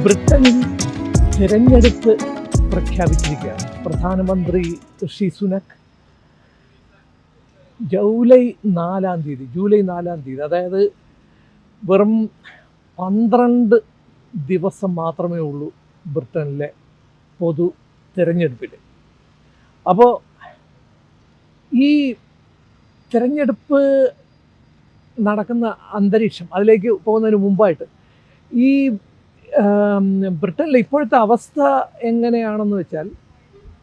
ബ്രിട്ടനിൽ തിരഞ്ഞെടുപ്പ് പ്രഖ്യാപിച്ചിരിക്കുകയാണ്. പ്രധാനമന്ത്രി ഋഷി സുനക് ജൂലൈ 4 അതായത് വെറും 12 ദിവസം മാത്രമേ ഉള്ളൂ ബ്രിട്ടനിലെ പൊതു തിരഞ്ഞെടുപ്പിൽ. അപ്പോൾ ഈ തിരഞ്ഞെടുപ്പ് നടക്കുന്ന അന്തരീക്ഷം, അതിലേക്ക് പോകുന്നതിന് മുമ്പായിട്ട് ഈ ബ്രിട്ടനിലെ ഇപ്പോഴത്തെ അവസ്ഥ എങ്ങനെയാണെന്ന് വെച്ചാൽ,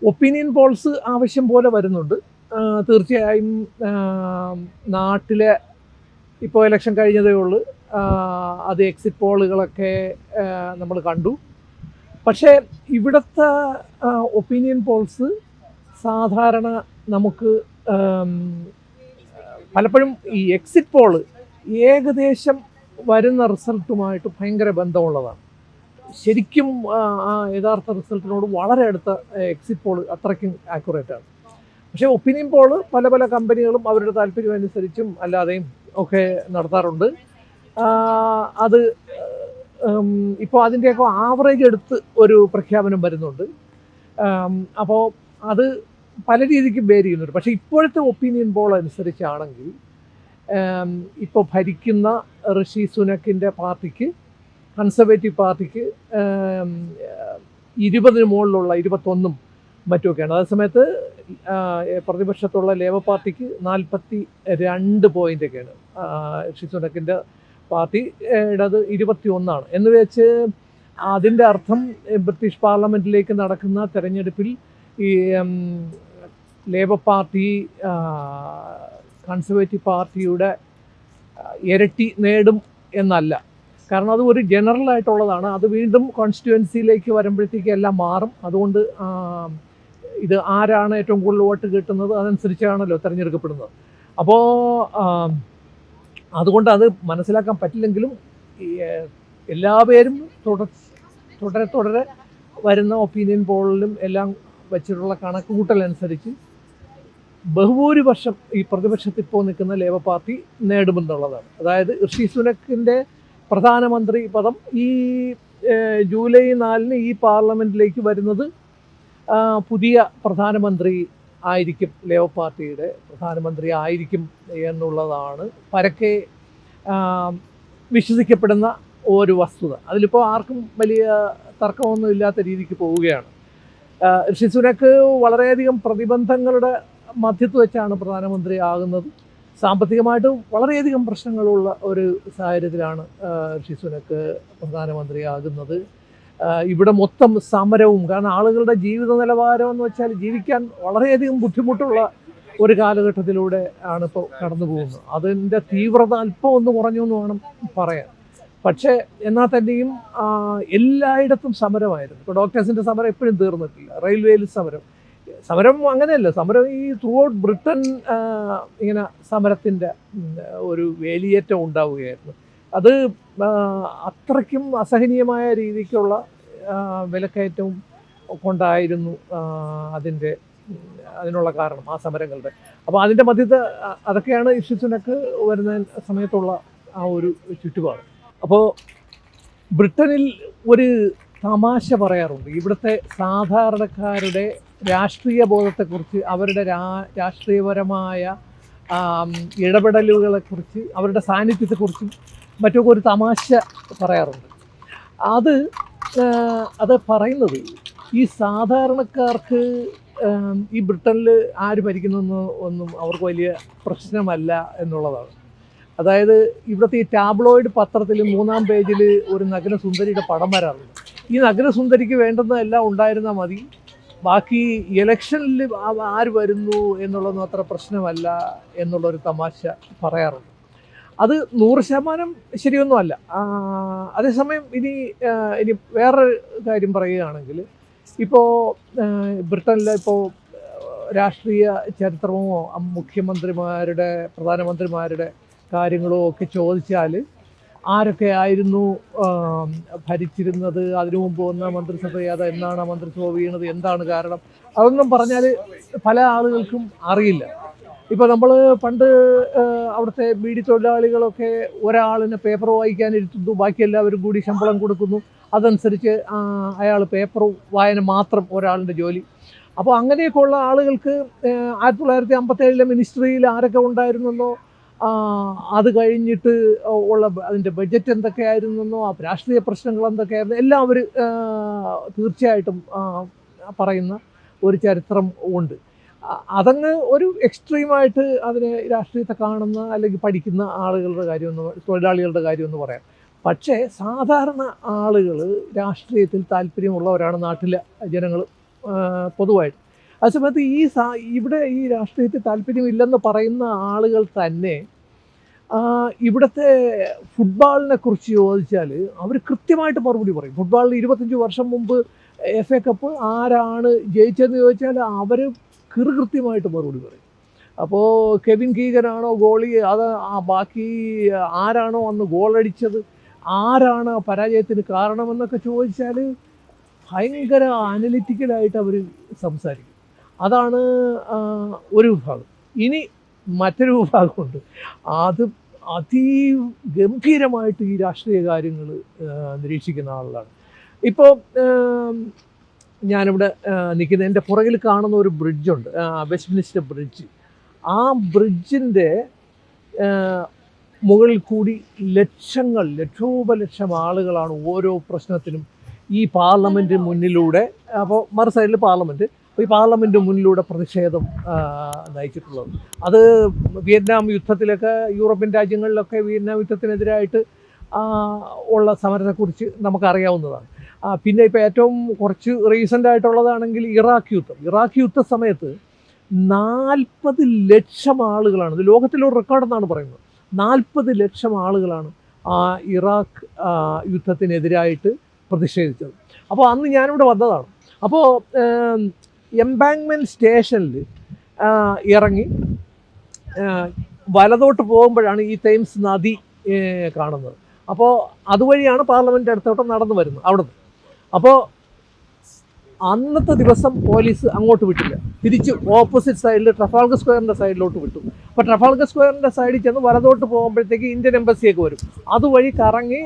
ഒപ്പീനിയൻ പോൾസ് ആവശ്യം പോലെ വരുന്നുണ്ട്. തീർച്ചയായും നാട്ടിലെ ഇപ്പോൾ ഇലക്ഷൻ കഴിഞ്ഞതേ ഉള്ളൂ, അത് എക്സിറ്റ് പോളുകളൊക്കെ നമ്മൾ കണ്ടു. പക്ഷേ ഇവിടുത്തെ ഒപ്പീനിയൻ പോൾസ് സാധാരണ നമുക്ക് പലപ്പോഴും ഈ എക്സിറ്റ് പോള് ഏകദേശം വരുന്ന റിസൾട്ടുമായിട്ട് ഭയങ്കര ബന്ധമുള്ളതാണ്. ശരിക്കും ആ യഥാർത്ഥ റിസൾട്ടിനോട് വളരെ അടുത്ത എക്സിറ്റ് പോള് അത്രയ്ക്കും ആക്യുറേറ്റാണ്. പക്ഷേ ഒപ്പീനിയൻ പോള് പല പല കമ്പനികളും അവരുടെ താല്പര്യം അനുസരിച്ചും അല്ലാതെയും ഒക്കെ നടത്താറുണ്ട്. അത് ഇപ്പോൾ അതിൻ്റെയൊക്കെ ആവറേജ് എടുത്ത് ഒരു പ്രഖ്യാപനം വരുന്നുണ്ട്. അപ്പോൾ അത് പല രീതിക്ക് വേരി ചെയ്യുന്നുണ്ട്. പക്ഷേ ഇപ്പോഴത്തെ ഒപ്പീനിയൻ പോൾ അനുസരിച്ചാണെങ്കിൽ ഇപ്പോൾ ഭരിക്കുന്ന ഋഷി സുനക്കിൻ്റെ പാർട്ടിക്ക്, കൺസർവേറ്റീവ് പാർട്ടിക്ക് 20 മുകളിലുള്ള 21 മറ്റുമൊക്കെയാണ്. അതേസമയത്ത് പ്രതിപക്ഷത്തുള്ള ലേബർ പാർട്ടിക്ക് 42 പോയിൻ്റൊക്കെയാണ്. ഋഷി സുനക്കിൻ്റെ പാർട്ടിയുടേത് 21 എന്ന് വെച്ച് അതിൻ്റെ അർത്ഥം ബ്രിട്ടീഷ് പാർലമെൻറ്റിലേക്ക് നടക്കുന്ന തെരഞ്ഞെടുപ്പിൽ ഈ ലേബർ പാർട്ടി കൺസർവേറ്റീവ് പാർട്ടിയുടെ ഇരട്ടി നേടും എന്നല്ല. കാരണം അത് ഒരു ജനറൽ ആയിട്ടുള്ളതാണ്. അത് വീണ്ടും കോൺസ്റ്റിറ്റ്യുവൻസിയിലേക്ക് വരുമ്പോഴത്തേക്ക് എല്ലാം മാറും. അതുകൊണ്ട് ഇത് ആരാണ് ഏറ്റവും കൂടുതൽ വോട്ട് കിട്ടുന്നത് അതനുസരിച്ചാണല്ലോ തിരഞ്ഞെടുക്കപ്പെടുന്നത്. അപ്പോൾ അതുകൊണ്ട് അത് മനസ്സിലാക്കാൻ പറ്റില്ലെങ്കിലും എല്ലാ പേരും തുടരെ വരുന്ന ഒപ്പീനിയൻ പോളിലും എല്ലാം വച്ചിട്ടുള്ള കണക്കുകൂട്ടലനുസരിച്ച് ബഹുഭൂരിപക്ഷം ഈ പ്രതിപക്ഷത്തിൽ ഇപ്പോൾ നിൽക്കുന്ന ലേബർ പാർട്ടി നേടുമെന്നുള്ളതാണ്. അതായത് ഋഷി സുനക്കിൻ്റെ പ്രധാനമന്ത്രി പദം ഈ ജൂലൈ 4 ഈ പാർലമെൻറ്റിലേക്ക് വരുന്നത് പുതിയ പ്രധാനമന്ത്രി ആയിരിക്കും, ലേബർ പാർട്ടിയുടെ പ്രധാനമന്ത്രി ആയിരിക്കും എന്നുള്ളതാണ് പരക്കെ വിശ്വസിക്കപ്പെടുന്ന ഒരു വസ്തുത. അതിലിപ്പോൾ ആർക്കും വലിയ തർക്കമൊന്നും ഇല്ലാത്ത രീതിക്ക് പോവുകയാണ്. ഋഷി സുനക്ക് വളരെയധികം പ്രതിബന്ധങ്ങളുടെ മധ്യത്ത് വെച്ചാണ് പ്രധാനമന്ത്രി ആകുന്നത്. സാമ്പത്തികമായിട്ട് വളരെയധികം പ്രശ്നങ്ങളുള്ള ഒരു സാഹചര്യത്തിലാണ് ഋഷി സുനക്ക് പ്രധാനമന്ത്രി ആകുന്നത്. ഇവിടെ മൊത്തം സമരവും, കാരണം ആളുകളുടെ ജീവിത നിലവാരം എന്ന് വെച്ചാൽ ജീവിക്കാൻ വളരെയധികം ബുദ്ധിമുട്ടുള്ള ഒരു കാലഘട്ടത്തിലൂടെ ആണ് ഇപ്പോൾ കടന്നു പോകുന്നത്. അതിൻ്റെ തീവ്രത അല്പം ഒന്ന് കുറഞ്ഞു എന്ന് വേണം പറയാൻ. പക്ഷേ എന്നാൽ തന്നെയും എല്ലായിടത്തും സമരമായിരുന്നു. ഇപ്പോൾ ഡോക്ടേഴ്സിൻ്റെ സമരം എപ്പോഴും തീർന്നിട്ടില്ല. റെയിൽവേയിൽ സമരം അങ്ങനെയല്ല, സമരം ഈ ത്രൂ ഔട്ട് ബ്രിട്ടൻ ഇങ്ങനെ സമരത്തിൻ്റെ ഒരു വേലിയേറ്റം ഉണ്ടാവുകയായിരുന്നു. അത് അത്രയ്ക്കും അസഹനീയമായ രീതിക്കുള്ള വിലക്കയറ്റവും കൊണ്ടായിരുന്നു അതിനുള്ള കാരണം, ആ സമരങ്ങളുടെ. അപ്പോൾ അതിൻ്റെ മധ്യത്ത് അതൊക്കെയാണ് ഇഷ്യൂസിനൊക്കെ വരുന്ന സമയത്തുള്ള ആ ഒരു ചുറ്റുപാട്. അപ്പോൾ ബ്രിട്ടനിൽ ഒരു തമാശ പറയാറുണ്ട്. ഇവിടുത്തെ സാധാരണക്കാരുടെ രാഷ്ട്രീയ ബോധത്തെക്കുറിച്ച്, അവരുടെ രാഷ്ട്രീയപരമായ ഇടപെടലുകളെക്കുറിച്ച്, അവരുടെ സാന്നിധ്യത്തെക്കുറിച്ചും മറ്റൊക്കെ ഒരു തമാശ പറയാറുണ്ട്. അത് പറയുന്നത് ഈ സാധാരണക്കാർക്ക് ഈ ബ്രിട്ടനിൽ ആര് ഭരിക്കുന്നതെന്ന് ഒന്നും അവർക്ക് വലിയ പ്രശ്നമല്ല എന്നുള്ളതാണ്. അതായത് ഇവിടുത്തെ ഈ ടാബ്ലോയിഡ് പത്രത്തിൽ 3-ാം പേജിൽ ഒരു നഗ്നസുന്ദരിയുടെ പടം വരാറുണ്ട്. ഈ നഗ്നസുന്ദരിക്ക് വേണ്ടുന്നതെല്ലാം ഉണ്ടായിരുന്നാൽ മതി, ബാക്കി ഇലക്ഷനിൽ ആര് വരുന്നു എന്നുള്ളതൊന്നും അത്ര പ്രശ്നമല്ല എന്നുള്ളൊരു തമാശ പറയാറുണ്ട്. അത് 100% ശരിയൊന്നുമല്ല. അതേസമയം ഇനി വേറൊരു കാര്യം പറയുകയാണെങ്കിൽ, ഇപ്പോൾ ബ്രിട്ടനിലെ ഇപ്പോൾ രാഷ്ട്രീയ ചരിത്രമോ മുഖ്യമന്ത്രിമാരുടെ, പ്രധാനമന്ത്രിമാരുടെ കാര്യങ്ങളോ ഒക്കെ ചോദിച്ചാൽ ആരൊക്കെ ആയിരുന്നു ഭരിച്ചിരുന്നത്, അതിനു മുമ്പ് വന്ന മന്ത്രിസഭ ഏതാ, എന്നാണ് ആ മന്ത്രിസഭ വീണത്, എന്താണ് കാരണം, അതൊന്നും പറഞ്ഞാൽ പല ആളുകൾക്കും അറിയില്ല. ഇപ്പോൾ നമ്മൾ പണ്ട് അവിടുത്തെ ബീഡി തൊഴിലാളികളൊക്കെ ഒരാളിനെ പേപ്പർ വായിക്കാൻ ഇരുത്തുന്നു, ബാക്കി എല്ലാവരും കൂടി ശമ്പളം കൊടുക്കുന്നു, അതനുസരിച്ച് അയാൾ പേപ്പർ വായന മാത്രം ഒരാളുടെ ജോലി. അപ്പോൾ അങ്ങനെയൊക്കെയുള്ള ആളുകൾക്ക് 1957 മിനിസ്ട്രിയിൽ ആരൊക്കെ ഉണ്ടായിരുന്നെന്നോ അത് കഴിഞ്ഞിട്ട് ഉള്ള അതിൻ്റെ ബഡ്ജറ്റ് എന്തൊക്കെയായിരുന്നെന്നോ രാഷ്ട്രീയ പ്രശ്നങ്ങൾ എന്തൊക്കെയായിരുന്നു എല്ലാം അവർ തീർച്ചയായിട്ടും പറയുന്ന ഒരു ചരിത്രം ഉണ്ട്. അതങ്ങ് ഒരു എക്സ്ട്രീമായിട്ട് അതിനെ രാഷ്ട്രീയത്തെ കാണുന്ന അല്ലെങ്കിൽ പഠിക്കുന്ന ആളുകളുടെ കാര്യമെന്ന് തൊഴിലാളികളുടെ കാര്യമെന്ന് പറയാം. പക്ഷേ സാധാരണ ആളുകൾ രാഷ്ട്രീയത്തിൽ താല്പര്യമുള്ളവരാണ് നാട്ടിലെ ജനങ്ങൾ പൊതുവായിട്ട്. അതേസമയത്ത് ഇവിടെ ഈ രാഷ്ട്രീയത്തിൽ താല്പര്യമില്ലെന്ന് പറയുന്ന ആളുകൾ തന്നെ ഇവിടുത്തെ ഫുട്ബോളിനെ കുറിച്ച് ചോദിച്ചാൽ അവർ കൃത്യമായിട്ട് മറുപടി പറയും. ഫുട്ബോളിൽ 25 വർഷം മുമ്പ് FA കപ്പ് ആരാണ് ജയിച്ചതെന്ന് ചോദിച്ചാൽ അവർ കൃത്യമായിട്ട് മറുപടി പറയും. അപ്പോൾ കെവിൻ കീഗനാണോ ഗോളി, അത് ബാക്കി ആരാണോ അന്ന് ഗോളടിച്ചത്, ആരാണ് പരാജയത്തിന് കാരണമെന്നൊക്കെ ചോദിച്ചാൽ ഭയങ്കര അനലിറ്റിക്കലായിട്ട് അവർ സംസാരിക്കും. അതാണ് ഒരു വിഭാഗം. ഇനി മറ്റൊരു വിഭാഗമുണ്ട്, അത് അതിഗംഭീരമായിട്ട് ഈ രാഷ്ട്രീയ കാര്യങ്ങൾ നിരീക്ഷിക്കുന്ന ആളുകളാണ്. ഇപ്പോൾ ഞാനിവിടെ നിൽക്കുന്ന എൻ്റെ പുറകിൽ കാണുന്ന ഒരു ബ്രിഡ്ജുണ്ട്, വെസ്റ്റ്മിനിസ്റ്റർ ബ്രിഡ്ജ്. ആ ബ്രിഡ്ജിൻ്റെ മുകളിൽ കൂടി ലക്ഷോപലക്ഷം ആളുകളാണ് ഓരോ പ്രശ്നത്തിനും ഈ പാർലമെൻറ്റ് മുന്നിലൂടെ, അപ്പോൾ മറു സൈഡിൽ പാർലമെൻറ്റ്, അപ്പോൾ ഈ പാർലമെൻറ്റ് മുന്നിലൂടെ പ്രതിഷേധം നയിച്ചിട്ടുള്ളത്. അത് വിയറ്റ്നാം യുദ്ധത്തിലൊക്കെ യൂറോപ്യൻ രാജ്യങ്ങളിലൊക്കെ വിയറ്റ്നാം യുദ്ധത്തിനെതിരായിട്ട് ഉള്ള സമരത്തെക്കുറിച്ച് നമുക്കറിയാവുന്നതാണ്. പിന്നെ ഇപ്പോൾ ഏറ്റവും കുറച്ച് റീസെൻ്റ് ആയിട്ടുള്ളതാണെങ്കിൽ ഇറാഖ് യുദ്ധ സമയത്ത് 40 ലക്ഷം ആളുകളാണ്, ഇത് ലോകത്തിലൊരു റെക്കോർഡെന്നാണ് പറയുന്നത്, 40 ലക്ഷം ആളുകളാണ് ഇറാഖ് യുദ്ധത്തിനെതിരായിട്ട് പ്രതിഷേധിച്ചത്. അപ്പോൾ അന്ന് ഞാനിവിടെ വന്നതാണ്. അപ്പോൾ എംബാങ്ക്മെൻറ്റ് സ്റ്റേഷനിൽ ഇറങ്ങി വലതോട്ട് പോകുമ്പോഴാണ് ഈ തേംസ് നദി കാണുന്നത്. അപ്പോൾ അതുവഴിയാണ് പാർലമെൻറ്റ് അടുത്തോട്ട് നടന്നു വരുന്നത് അവിടുന്ന്. അപ്പോൾ അന്നത്തെ ദിവസം പോലീസ് അങ്ങോട്ട് വിട്ടില്ല, തിരിച്ച് ഓപ്പോസിറ്റ് സൈഡിൽ ട്രഫാൽഗർ സ്ക്വയറിൻ്റെ സൈഡിലോട്ട് വിട്ടു. അപ്പോൾ ട്രഫാൽഗർ സ്ക്വയറിൻ്റെ സൈഡിൽ ചെന്ന് വലതോട്ട് പോകുമ്പോഴത്തേക്ക് ഇന്ത്യൻ എംബസിയൊക്കെ വരും. അതുവഴി കറങ്ങി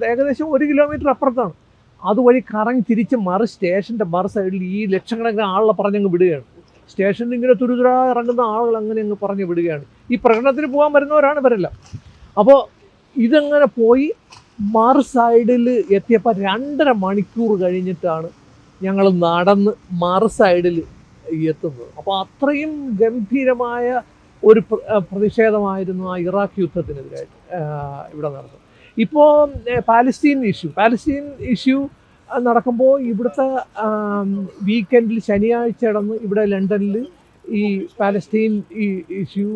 ഏകദേശം 1 കിലോമീറ്റർ അപ്പുറത്താണ്. അതുവഴി കറങ്ങി തിരിച്ച് സ്റ്റേഷൻ്റെ മറു സൈഡിൽ ഈ ലക്ഷക്കണക്കിന് ആളെ പറഞ്ഞങ്ങ് വിടുകയാണ്. സ്റ്റേഷനിൽ ഇങ്ങനെ തുരുതുര ഇറങ്ങുന്ന ആളുകൾ അങ്ങനെ അങ്ങ് പറഞ്ഞ് വിടുകയാണ്. ഈ പ്രകടനത്തിന് പോകാൻ വരുന്നവരാണ് ഇവരെല്ലാം. അപ്പോൾ ഇതങ്ങനെ പോയി മറു സൈഡിൽ എത്തിയപ്പോൾ 2.5 മണിക്കൂർ കഴിഞ്ഞിട്ടാണ് ഞങ്ങൾ നടന്ന് മറു സൈഡിൽ എത്തുന്നത്. അപ്പോൾ അത്രയും ഗംഭീരമായ ഒരു പ്രതിഷേധമായിരുന്നു ആ ഇറാഖ് യുദ്ധത്തിനെതിരായിട്ട് ഇവിടെ നടന്നത്. ഇപ്പോൾ പാലസ്തീൻ ഇഷ്യൂ നടക്കുമ്പോൾ ഇവിടുത്തെ വീക്കെൻഡിൽ ശനിയാഴ്ച നടന്ന് ഇവിടെ ലണ്ടനിൽ ഈ പാലസ്തീൻ ഇഷ്യൂ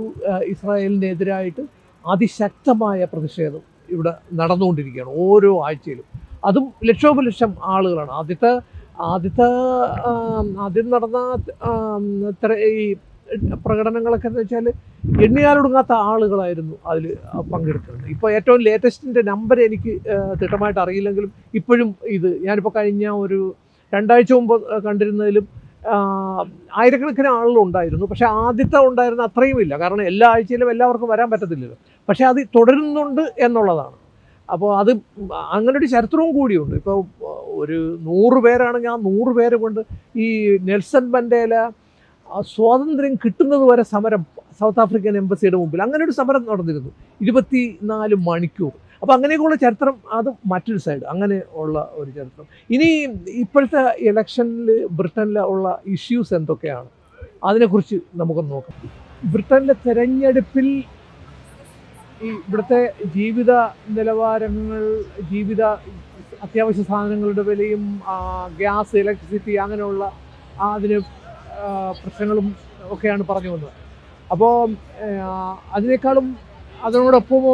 ഇസ്രായേലിനെതിരായിട്ട് അതിശക്തമായ പ്രതിഷേധം ഇവിടെ നടന്നുകൊണ്ടിരിക്കുകയാണ് ഓരോ ആഴ്ചയിലും. അതും ലക്ഷോപലക്ഷം ആളുകളാണ്. ആദ്യം നടന്ന ഈ പ്രകടനങ്ങളൊക്കെ എന്ന് വെച്ചാൽ എണ്ണിയാലൊടുങ്ങാത്ത ആളുകളായിരുന്നു അതിൽ പങ്കെടുക്കുന്നത്. ഇപ്പോൾ ഏറ്റവും ലേറ്റസ്റ്റിൻ്റെ നമ്പർ എനിക്ക് തിട്ടമായിട്ട് അറിയില്ലെങ്കിലും ഇപ്പോഴും ഞാനിപ്പോൾ കഴിഞ്ഞ ഒരു 2 ആഴ്ച മുമ്പ് കണ്ടിരുന്നതിലും ആയിരക്കണക്കിന് ആളുകളുണ്ടായിരുന്നു. പക്ഷേ ആദ്യത്തെ ഉണ്ടായിരുന്ന അത്രയും ഇല്ല, കാരണം എല്ലാ ആഴ്ചയിലും എല്ലാവർക്കും വരാൻ പറ്റത്തില്ലല്ലോ. പക്ഷേ അത് തുടരുന്നുണ്ട് എന്നുള്ളതാണ്. അപ്പോൾ അത് അങ്ങനൊരു ചരിത്രവും കൂടിയുണ്ട്. ഇപ്പോൾ ഒരു 100 പേരാണെങ്കിൽ ആ 100 പേര് കൊണ്ട് ഈ നെൽസൺ മണ്ടേല സ്വാതന്ത്ര്യം കിട്ടുന്നത് വരെ സമരം സൗത്ത് ആഫ്രിക്കൻ എംബസിയുടെ മുമ്പിൽ അങ്ങനെ ഒരു സമരം നടന്നിരുന്നു 24 മണിക്കൂർ. അപ്പോൾ അങ്ങനെയൊക്കെയുള്ള ചരിത്രം, അത് മറ്റൊരു സൈഡ്, അങ്ങനെ ഉള്ള ഒരു ചരിത്രം. ഇനി ഇപ്പോഴത്തെ ഇലക്ഷനിൽ ബ്രിട്ടനിൽ ഉള്ള ഇഷ്യൂസ് എന്തൊക്കെയാണ് അതിനെക്കുറിച്ച് നമുക്കൊന്ന് നോക്കാം. ബ്രിട്ടനിലെ തെരഞ്ഞെടുപ്പിൽ ഇവിടുത്തെ ജീവിത നിലവാരങ്ങൾ, അത്യാവശ്യ സാധനങ്ങളുടെ വിലയും ഗ്യാസ്, ഇലക്ട്രിസിറ്റി, അങ്ങനെയുള്ള അതിന് പ്രശ്നങ്ങളും ഒക്കെയാണ് പറഞ്ഞു വന്നത്. അപ്പോൾ അതിനേക്കാളും അതിനോടൊപ്പം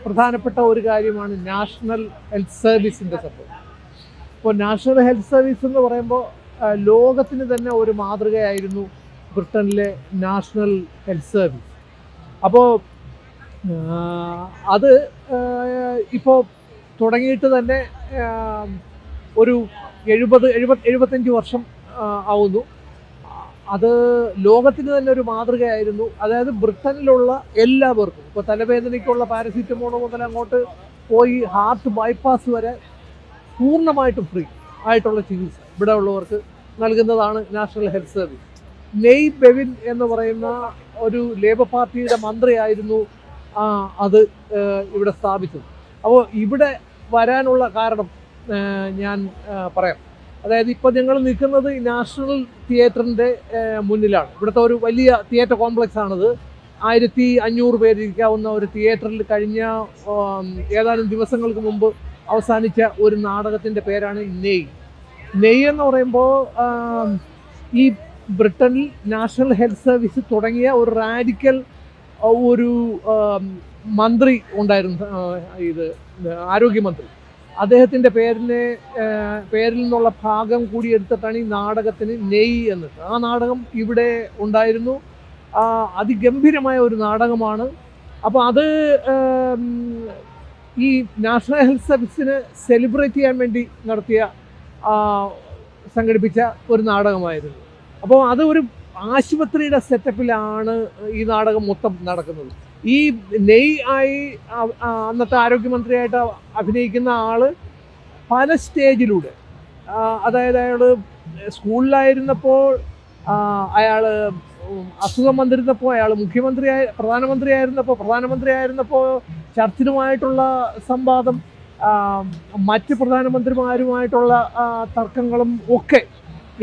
പ്രധാനപ്പെട്ട ഒരു കാര്യമാണ് നാഷണൽ ഹെൽത്ത് സർവീസിൻ്റെ സംഭവം. ഇപ്പോൾ നാഷണൽ ഹെൽത്ത് സർവീസ് എന്ന് പറയുമ്പോൾ ലോകത്തിന് തന്നെ ഒരു മാതൃകയായിരുന്നു ബ്രിട്ടനിലെ നാഷണൽ ഹെൽത്ത് സർവീസ്. അപ്പോൾ അത് ഇപ്പോൾ തുടങ്ങിയിട്ട് തന്നെ ഒരു 70-75 വർഷം ആവുന്നു. അത് ലോകത്തിന് തന്നെ ഒരു മാതൃകയായിരുന്നു. അതായത് ബ്രിട്ടനിലുള്ള എല്ലാവർക്കും, ഇപ്പോൾ തലവേദനയ്ക്കുള്ള പാരസിറ്റമോൾ മുതൽ അങ്ങോട്ട് പോയി ഹാർട്ട് ബൈപ്പാസ് വരെ പൂർണ്ണമായിട്ടും ഫ്രീ ആയിട്ടുള്ള ചികിത്സ ഇവിടെ ഉള്ളവർക്ക് നൽകുന്നതാണ് നാഷണൽ ഹെൽത്ത് സർവീസ്. നെയ് ബെവിൻ എന്ന് പറയുന്ന ഒരു ലേബർ പാർട്ടിയുടെ മന്ത്രിയായിരുന്നു അത് ഇവിടെ സ്ഥാപിച്ചത്. അപ്പോൾ ഇവിടെ വരാനുള്ള കാരണം ഞാൻ പറയാം. അതായത് ഇപ്പോൾ ഞങ്ങൾ നിൽക്കുന്നത് നാഷണൽ തിയേറ്ററിൻ്റെ മുന്നിലാണ്. ഇവിടുത്തെ ഒരു വലിയ തിയേറ്റർ കോംപ്ലക്സ് ആണിത്. 1500 പേരിരിക്കാവുന്ന ഒരു തിയേറ്ററിൽ കഴിഞ്ഞ ഏതാനും ദിവസങ്ങൾക്ക് മുമ്പ് അവസാനിച്ച ഒരു നാടകത്തിൻ്റെ പേരാണ് നെയ്. നെയ് എന്ന് പറയുമ്പോൾ ഈ ബ്രിട്ടനിൽ നാഷണൽ ഹെൽത്ത് സർവീസ് തുടങ്ങിയ ഒരു റാഡിക്കൽ ഒരു മന്ത്രി ഉണ്ടായിരുന്നു, ഇത് ആരോഗ്യമന്ത്രി. അദ്ദേഹത്തിൻ്റെ പേരിൽ നിന്നുള്ള ഭാഗം കൂടി എടുത്തിട്ടാണ് ഈ നാടകത്തിന് നെയ് എന്നിട്ട്. ആ നാടകം ഇവിടെ ഉണ്ടായിരുന്നു. അതിഗംഭീരമായ ഒരു നാടകമാണ്. അപ്പോൾ അത് ഈ നാഷണൽ ഹെൽത്ത് സർവീസിന് സെലിബ്രേറ്റ് ചെയ്യാൻ വേണ്ടി സംഘടിപ്പിച്ച ഒരു നാടകമായിരുന്നു. അപ്പോൾ അത് ഒരു ആശുപത്രിയുടെ സെറ്റപ്പിലാണ് ഈ നാടകം മൊത്തം നടക്കുന്നത്. ഈ നെയ് ആയി അന്നത്തെ ആരോഗ്യമന്ത്രിയായിട്ട് അഭിനയിക്കുന്ന ആള് പല സ്റ്റേജിലൂടെ, അതായത് അയാൾ സ്കൂളിലായിരുന്നപ്പോൾ, അയാൾ അസുഖം വന്നിരുന്നപ്പോൾ, അയാൾ പ്രധാനമന്ത്രിയായിരുന്നപ്പോൾ ചർച്ചിലുമായിട്ടുള്ള സംവാദം, മറ്റ് പ്രധാനമന്ത്രിമാരുമായിട്ടുള്ള തർക്കങ്ങളും ഒക്കെ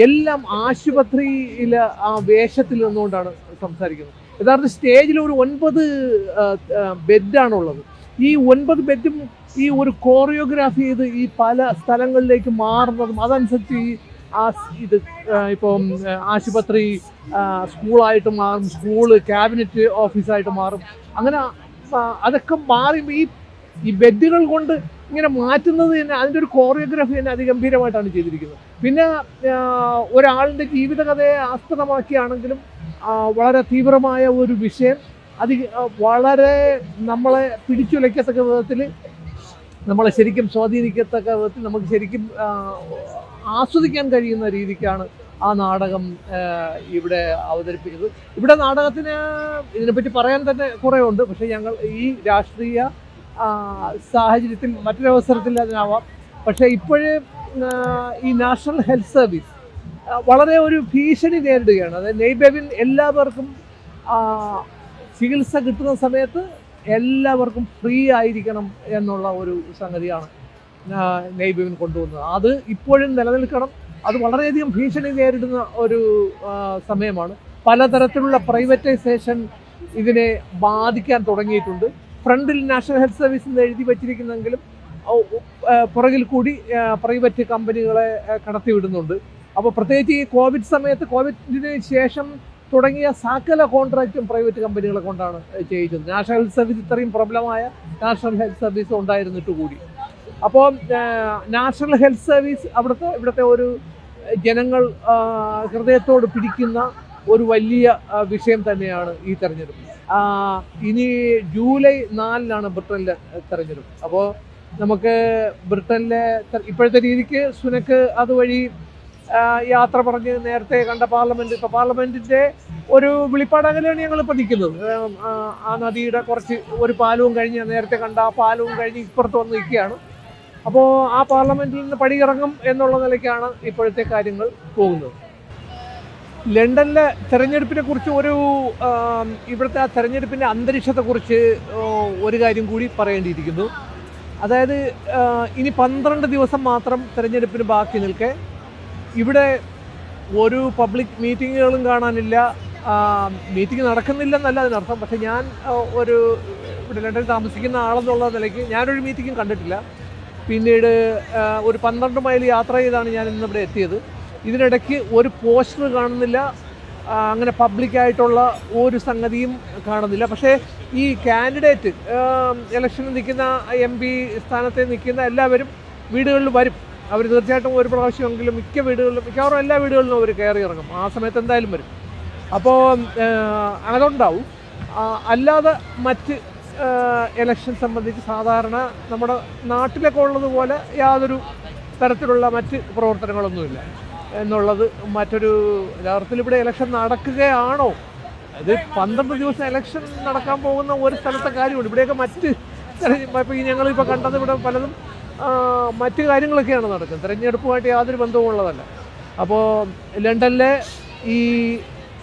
എല്ലാം ആശുപത്രിയിൽ ആ വേഷത്തിൽ നിന്നുകൊണ്ടാണ് സംസാരിക്കുന്നത്. യഥാർത്ഥ സ്റ്റേജിൽ ഒരു 9 ബെഡാണുള്ളത്. ഈ 9 ബെഡും ഈ ഒരു കോറിയോഗ്രാഫി ചെയ്ത് ഈ പല സ്ഥലങ്ങളിലേക്ക് മാറുന്നതും അതനുസരിച്ച് ഇത് ഇപ്പം ആശുപത്രി സ്കൂളായിട്ട് മാറും, സ്കൂള് ക്യാബിനറ്റ് ഓഫീസായിട്ട് മാറും. അങ്ങനെ അതൊക്കെ മാറി ഈ ബെഡുകൾ കൊണ്ട് ഇങ്ങനെ മാറ്റുന്നത് തന്നെ അതിൻ്റെ ഒരു കോറിയോഗ്രാഫി തന്നെ അതിഗംഭീരമായിട്ടാണ് ചെയ്തിരിക്കുന്നത്. പിന്നെ ഒരാളിൻ്റെ ജീവിതകഥയെ ആസ്പദമാക്കിയാണെങ്കിലും വളരെ തീവ്രമായ ഒരു വിഷയം, വളരെ നമ്മളെ പിടിച്ചുലയ്ക്കത്തക്ക വിധത്തിൽ, നമ്മളെ ശരിക്കും സ്വാധീനിക്കത്തക്ക വിധത്തിൽ, നമുക്ക് ശരിക്കും ആസ്വദിക്കാൻ കഴിയുന്ന രീതിക്കാണ് ആ നാടകം ഇവിടെ അവതരിപ്പിച്ചത്. ഇവിടെ നാടകത്തിന് ഇതിനെപ്പറ്റി പറയാൻ തന്നെ കുറേ ഉണ്ട്. പക്ഷേ ഞങ്ങൾ ഈ രാഷ്ട്രീയ സാഹചര്യത്തിൽ മറ്റൊരവസരത്തിൽ അതിനാവാം. പക്ഷേ ഇപ്പോഴേ ഈ നാഷണൽ ഹെൽത്ത് സർവീസ് വളരെ ഒരു ഭീഷണി നേരിടുകയാണ്. അതായത് നെയ് ബെവിൻ എല്ലാവർക്കും ചികിത്സ കിട്ടുന്ന സമയത്ത് എല്ലാവർക്കും ഫ്രീ ആയിരിക്കണം എന്നുള്ള ഒരു സംഗതിയാണ് നെയ് ബെവിൻ കൊണ്ടുവന്നത്. അത് ഇപ്പോഴും നിലനിൽക്കണം. അത് വളരെയധികം ഭീഷണി നേരിടുന്ന ഒരു സമയമാണ്. പലതരത്തിലുള്ള പ്രൈവറ്റൈസേഷൻ ഇതിനെ ബാധിക്കാൻ തുടങ്ങിയിട്ടുണ്ട്. ഫ്രണ്ടിൽ നാഷണൽ ഹെൽത്ത് സർവീസ് എന്ന് എഴുതി വച്ചിരിക്കുന്നെങ്കിലും പുറകിൽ കൂടി പ്രൈവറ്റ് കമ്പനികളെ കടത്തിവിടുന്നുണ്ട്. അപ്പോൾ പ്രത്യേകിച്ച് ഈ കോവിഡ് സമയത്ത്, കോവിഡിന് ശേഷം തുടങ്ങിയ സകല കോൺട്രാക്റ്റും പ്രൈവറ്റ് കമ്പനികളെ കൊണ്ടാണ് ചെയ്യിച്ചത്. നാഷണൽ ഹെൽത്ത് സർവീസ് ഇത്രയും പ്രബലമായ നാഷണൽ ഹെൽത്ത് സർവീസ് ഉണ്ടായിരുന്നിട്ട് കൂടി. അപ്പോൾ നാഷണൽ ഹെൽത്ത് സർവീസ് ഇവിടുത്തെ ഒരു ജനങ്ങൾ ഹൃദയത്തോട് പിടിക്കുന്ന ഒരു വലിയ വിഷയം തന്നെയാണ് ഈ തെരഞ്ഞെടുപ്പ്. ഇനി ജൂലൈ 4-നാണ് ബ്രിട്ടനിലെ തെരഞ്ഞെടുപ്പ്. അപ്പോൾ നമുക്ക് ബ്രിട്ടനിലെ ഇപ്പോഴത്തെ രീതിക്ക് സുനക്ക് അതുവഴി യാത്ര പറഞ്ഞ് നേരത്തെ കണ്ട പാർലമെൻറ്റിൻ്റെ ഒരു വിളിപ്പാടകലാണ് ഞങ്ങളിപ്പോൾ നിൽക്കുന്നത്. ആ നദിയുടെ ഒരു പാലവും കഴിഞ്ഞ്, നേരത്തെ കണ്ട ആ പാലവും കഴിഞ്ഞ് ഇപ്പുറത്ത് വന്ന് നിൽക്കുകയാണ്. അപ്പോൾ ആ പാർലമെൻറ്റിൽ നിന്ന് പടിയിറങ്ങും എന്നുള്ള നിലയ്ക്കാണ് ഇപ്പോഴത്തെ കാര്യങ്ങൾ പോകുന്നത്. ലണ്ടനിലെ തെരഞ്ഞെടുപ്പിനെ കുറിച്ച് ഇവിടുത്തെ ആ തെരഞ്ഞെടുപ്പിൻ്റെ അന്തരീക്ഷത്തെക്കുറിച്ച് ഒരു കാര്യം കൂടി പറയേണ്ടിയിരിക്കുന്നു. അതായത് ഇനി 12 ദിവസം മാത്രം തെരഞ്ഞെടുപ്പിന് ബാക്കി നിൽക്കെ ഇവിടെ ഒരു പബ്ലിക് മീറ്റിങ്ങുകളും കാണാനില്ല. മീറ്റിംഗ് നടക്കുന്നില്ലെന്നല്ല അതിനർത്ഥം. പക്ഷേ ഞാൻ ഇവിടെ ലണ്ടനിൽ താമസിക്കുന്ന ആളെന്നുള്ള നിലയ്ക്ക് ഞാനൊരു മീറ്റിങ്ങും കണ്ടിട്ടില്ല. പിന്നീട് ഒരു 12 മൈൽ യാത്ര ചെയ്താണ് ഞാൻ ഇന്നിവിടെ എത്തിയത്. ഇതിനിടയ്ക്ക് ഒരു പോസ്റ്റർ കാണുന്നില്ല, അങ്ങനെ പബ്ലിക്കായിട്ടുള്ള ഒരു സംഗതിയും കാണുന്നില്ല. പക്ഷേ ഈ കാൻഡിഡേറ്റ് ഇലക്ഷനിൽ നിൽക്കുന്ന MP സ്ഥാനത്ത് നിൽക്കുന്ന എല്ലാവരും വീടുകളിൽ വരും. അവർ തീർച്ചയായിട്ടും ഒരു പ്രാവശ്യമെങ്കിലും മിക്കവാറും എല്ലാ വീടുകളിലും അവർ കയറി ഇറങ്ങും. ആ സമയത്ത് എന്തായാലും വരും. അപ്പോൾ അതുണ്ടാവും. അല്ലാതെ മറ്റ് ഇലക്ഷൻ സംബന്ധിച്ച് സാധാരണ നമ്മുടെ നാട്ടിലൊക്കെ ഉള്ളതുപോലെ യാതൊരു തരത്തിലുള്ള മറ്റ് പ്രവർത്തനങ്ങളൊന്നുമില്ല എന്നുള്ളത് മറ്റൊരു യഥാർത്ഥത്തിൽ ഇവിടെ ഇലക്ഷൻ നടക്കുകയാണോ? അത് 12 ദിവസം ഇലക്ഷൻ നടക്കാൻ പോകുന്ന ഒരു സ്ഥലത്തെ കാര്യമുണ്ട്. ഇവിടെയൊക്കെ മറ്റ് ഇപ്പോൾ ഞങ്ങളിപ്പോൾ കണ്ടത് ഇവിടെ പലതും മറ്റു കാര്യങ്ങളൊക്കെയാണ് നടക്കുന്നത്. തെരഞ്ഞെടുപ്പുമായിട്ട് യാതൊരു ബന്ധവുമുള്ളതല്ല. അപ്പോൾ ലണ്ടനിലെ ഈ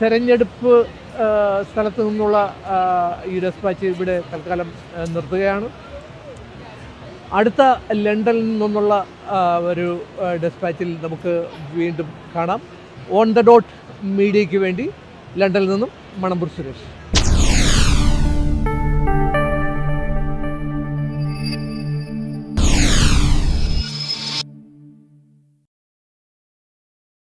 തെരഞ്ഞെടുപ്പ് സ്ഥലത്ത് നിന്നുള്ള ഈ ഡെസ്പാച്ച് ഇവിടെ തൽക്കാലം നിർത്തുകയാണ്. അടുത്ത ലണ്ടനിൽ നിന്നുള്ള ഒരു ഡെസ്പാച്ചിൽ നമുക്ക് വീണ്ടും കാണാം. ഓൺ ദ ഡോട്ട് മീഡിയയ്ക്ക് വേണ്ടി ലണ്ടനിൽ നിന്നും മണമ്പൂർ സുരേഷ്.